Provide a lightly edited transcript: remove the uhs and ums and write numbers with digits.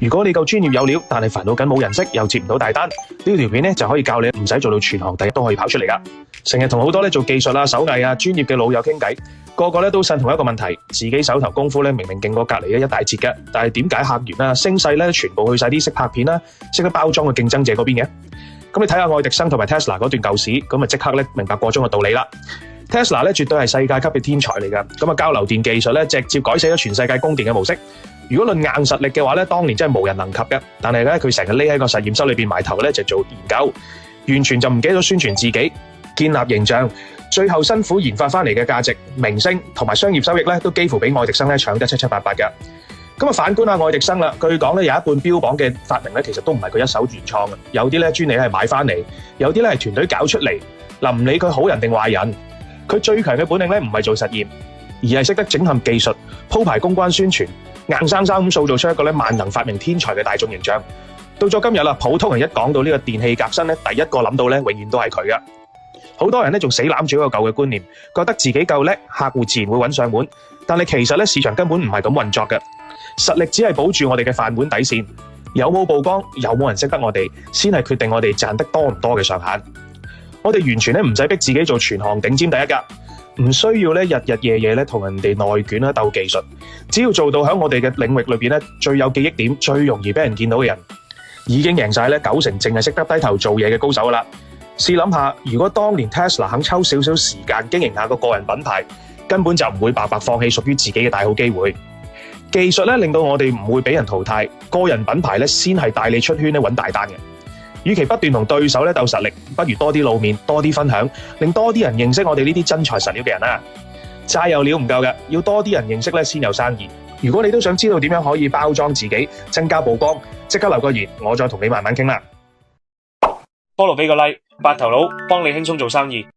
如果你夠專業有料，但係煩惱緊冇人識，又接唔到大單，呢條片咧就可以教你唔使做到全行第一都可以跑出嚟噶。成日同好多做技術啊、手藝啊、專業嘅老友傾偈，個個都呻同一個問題：自己手頭功夫明明勁過隔離一大截嘅，但係點解客源啊、聲勢全部去晒啲識拍片啦、識得包裝嘅競爭者嗰邊嘅？咁你睇下愛迪生同埋 Tesla 嗰段舊史，咁即刻明白個中嘅道理啦。Tesla 絕對係世界級嘅天才嚟㗎，交流電技術直接改寫咗全世界供電嘅模式。如果論硬實力嘅話當年真係無人能及嘅。但係佢成日匿喺個實驗室裏邊埋頭就做研究，完全就唔記得咗宣傳自己、建立形象，最後辛苦研發翻嚟嘅價值、名聲同埋商業收益都幾乎俾愛迪生搶得七七八八嘅。咁反觀下愛迪生啦，據講有一半標榜嘅發明其實都唔係佢一手原創嘅，有啲專利係買翻嚟，有啲係團隊搞出嚟。唔理佢好人定壞人，佢最強嘅本領唔係做實驗，而係識得整合技術、鋪排公關宣傳，硬生生咁塑造出一個萬能發明天才嘅大眾形象。到咗今日啦，普通人一講到呢個電器革新第一個諗到永遠都係佢噶。好多人仲死攬住一個舊嘅觀念，覺得自己夠叻，客戶自然會揾上門。但係其實市場根本唔係咁運作嘅，實力只係保住我哋嘅飯碗底線，有冇曝光，有冇人識得我哋，先係決定我哋賺得多唔多嘅上限。我哋完全唔使逼自己做全行頂尖第一噶。唔需要日日夜夜同人哋內卷啦鬥技術，只要做到喺我哋嘅領域裏邊最有記憶點、最容易俾人見到嘅人，已經贏晒90%淨係識得低頭做嘢嘅高手啦。試諗下，如果當年 Tesla 肯抽少少時間經營下個人品牌，根本就唔會白白放棄屬於自己嘅大好機會。技術令到我哋唔會俾人淘汰，個人品牌先係帶你出圈揾大單嘅。與其不斷同對手鬥實力，不如多啲露面，多啲分享，令多啲人認識我哋呢啲真材實料嘅人啦。齋有料唔夠嘅，要多啲人認識先有生意。如果你都想知道點樣可以包裝自己，增加曝光，即刻留個言，我再同你慢慢傾啦。菠蘿俾個 like，白頭佬幫你輕鬆做生意。